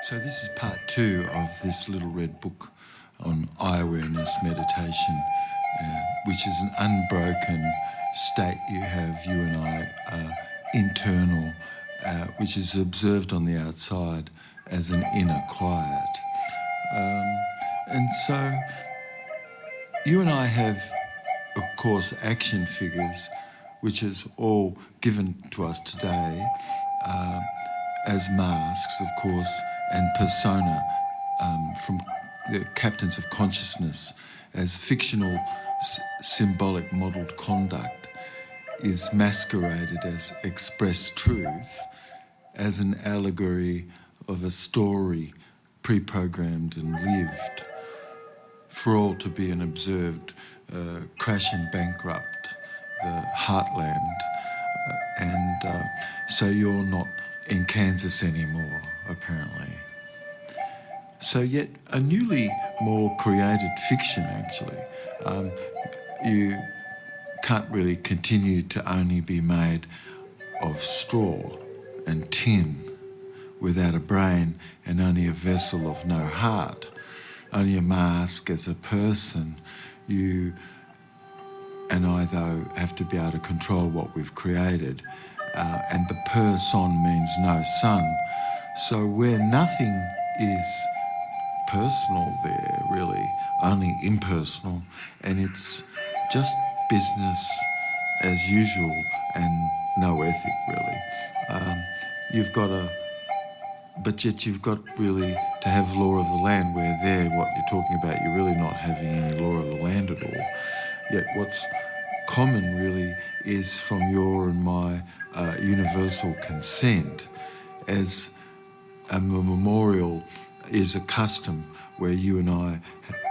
So this is part 2 of this little red book on eye awareness meditation, which is an unbroken state you have, you and I, internal, which is observed on the outside as an inner quiet. And so you and I have, of course, action figures, which is all given to us today as masks, of course, and persona from the captains of consciousness as fictional symbolic modelled conduct is masqueraded as expressed truth, as an allegory of a story pre-programmed and lived for all to be an observed crash and bankrupt the heartland, and so you're not in Kansas anymore, apparently. So yet a newly more created fiction, actually. You can't really continue to only be made of straw and tin without a brain and only a vessel of no heart, only a mask as a person. You and I, though, have to be able to control what we've created. And the person means no son. So where nothing is personal there, really, only impersonal, and it's just business as usual and no ethic, really. You've got but yet you've got really to have law of the land, where there, what you're talking about, you're really not having any law of the land at all. Yet what's common really is from your and my universal consent, as a memorial is a custom where you and I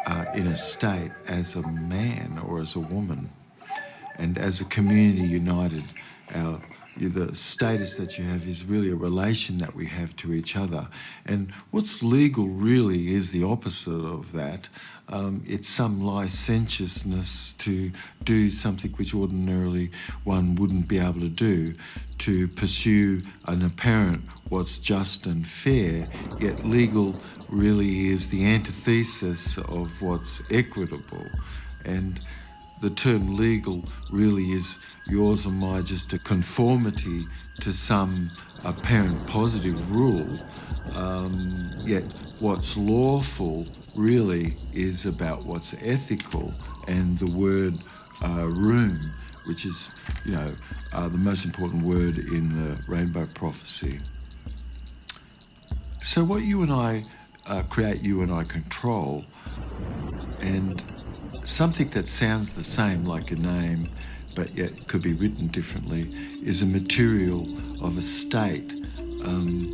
are in a state as a man or as a woman, and as a community united, the status that you have is really a relation that we have to each other. And what's legal really is the opposite of that. It's some licentiousness to do something which ordinarily one wouldn't be able to do, to pursue an apparent what's just and fair, yet legal really is the antithesis of what's equitable. And the term legal really is yours and mine, just a conformity to some apparent positive rule, yet what's lawful really is about what's ethical, and the word room, which is, the most important word in the Rainbow Prophecy. So what you and I create, you and I control, and something that sounds the same, like a name, but yet could be written differently, is a material of a state,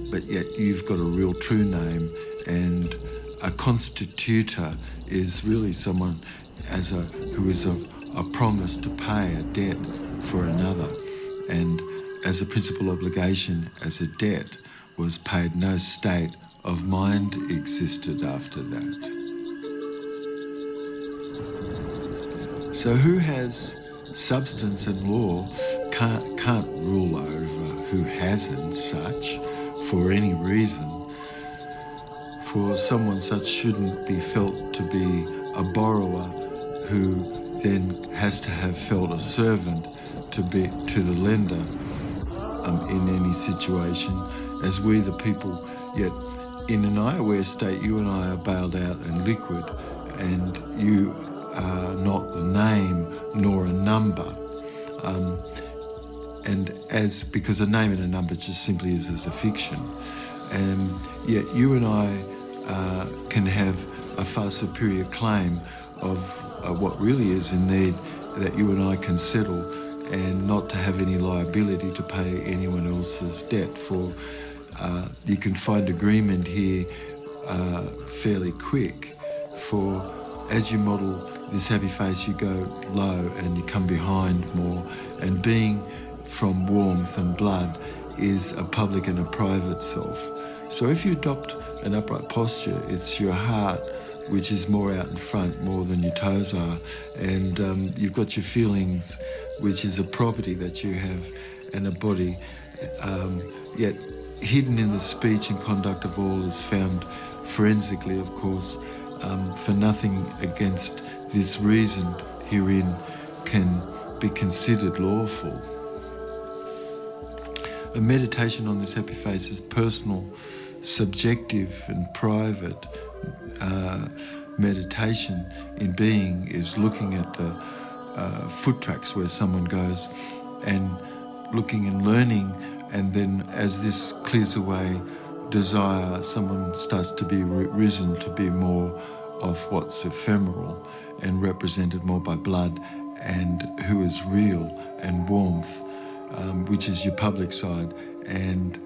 but yet you've got a real true name, and a constitutor is really someone who is a promise to pay a debt for another, and as a principal obligation, as a debt was paid, no state of mind existed after that. So who has substance and law can't rule over who hasn't such for any reason. For someone such shouldn't be felt to be a borrower who then has to have felt a servant to the lender in any situation, as we the people, yet in an eye-aware state you and I are bailed out and liquid, and you are not the name nor a number, because a name and a number just simply is as a fiction, and yet you and I can have a far superior claim of what really is in need, that you and I can settle, and not to have any liability to pay anyone else's debt. For you can find agreement here fairly quick, for as you model this happy face, you go low and you come behind more, and being from warmth and blood is a public and a private self. So if you adopt an upright posture, it's your heart which is more out in front, more than your toes are, and you've got your feelings, which is a property that you have, and a body, yet hidden in the speech and conduct of all is found forensically, of course, for nothing against this reason herein can be considered lawful. A meditation on this happy face is personal, subjective and private. Meditation in being is looking at the foot tracks where someone goes and looking and learning, and then as this clears away desire, someone starts to be risen to be more of what's ephemeral and represented more by blood, and who is real, and warmth, which is your public side, and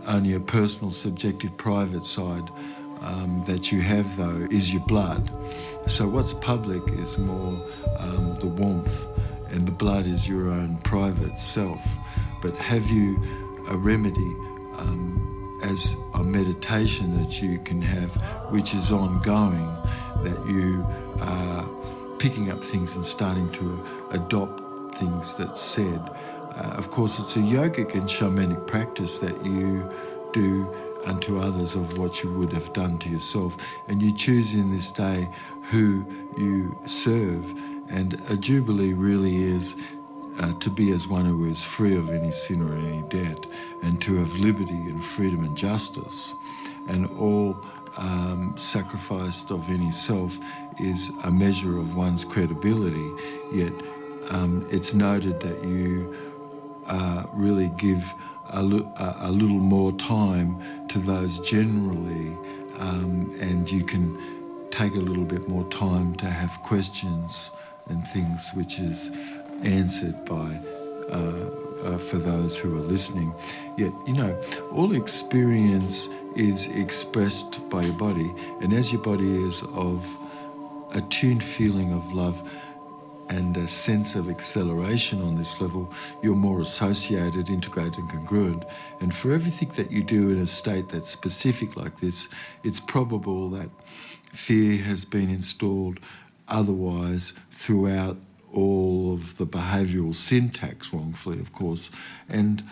only a personal, subjective, private side that you have, though, is your blood. So what's public is more the warmth, and the blood is your own private self. But have you a remedy as a meditation that you can have, which is ongoing, that you are picking up things and starting to adopt things that's said. Of course, it's a yogic and shamanic practice that you do unto others of what you would have done to yourself. And you choose in this day who you serve. And a jubilee really is to be as one who is free of any sin or any debt, and to have liberty and freedom and justice. And all sacrificed of any self is a measure of one's credibility. Yet it's noted that you really give a little more time to those generally, and you can take a little bit more time to have questions and things, which is answered by for those who are listening. Yet, all experience is expressed by your body, and as your body is of a tuned feeling of love and a sense of acceleration on this level, you're more associated, integrated and congruent. And for everything that you do in a state that's specific like this, it's probable that fear has been installed otherwise throughout all of the behavioural syntax, wrongfully, of course. And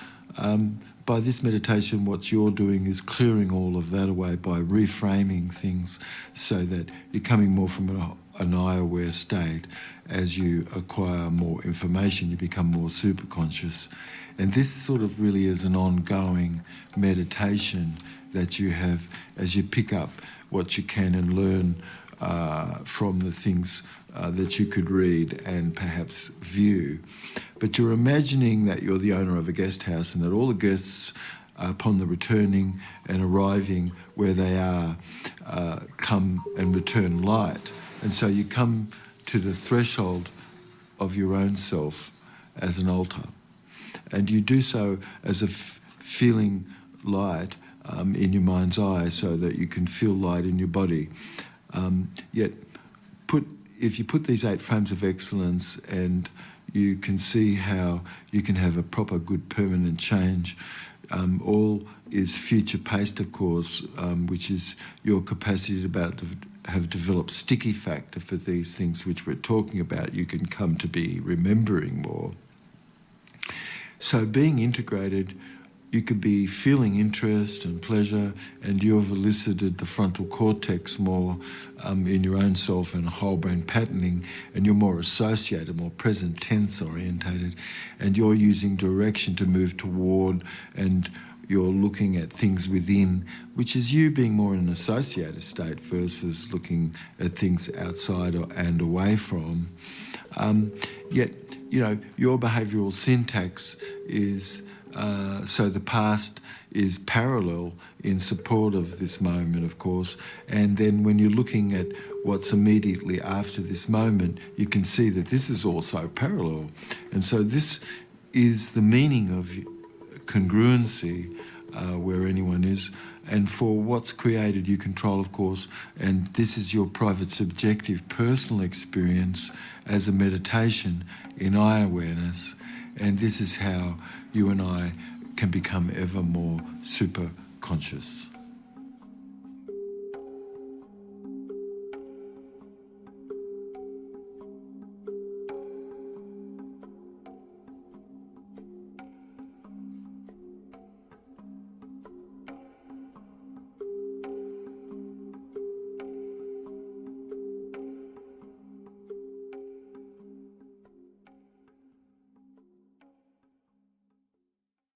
by this meditation, what you're doing is clearing all of that away by reframing things so that you're coming more from an eye-aware state. As you acquire more information, you become more super-conscious. And this sort of really is an ongoing meditation that you have as you pick up what you can and learn from the things that you could read and perhaps view. But you're imagining that you're the owner of a guest house and that all the guests, upon the returning and arriving where they are, come and return light. And so you come to the threshold of your own self as an altar. And you do so as a feeling light in your mind's eye so that you can feel light in your body. Yet if you put these 8 frames of excellence, and you can see how you can have a proper good permanent change. All is future-paced, of course, which is your capacity to have developed sticky factor for these things which we're talking about. You can come to be remembering more. So being integrated, you could be feeling interest and pleasure, and you've elicited the frontal cortex more in your own self and whole brain patterning, and you're more associated, more present tense orientated, and you're using direction to move toward, and you're looking at things within, which is you being more in an associated state versus looking at things outside and away from. Yet, your behavioural syntax is so the past is parallel in support of this moment, of course, and then when you're looking at what's immediately after this moment, you can see that this is also parallel. And so this is the meaning of congruency where anyone is, and for what's created you control, of course, and this is your private, subjective, personal experience as a meditation in eye awareness. And this is how you and I can become ever more super conscious.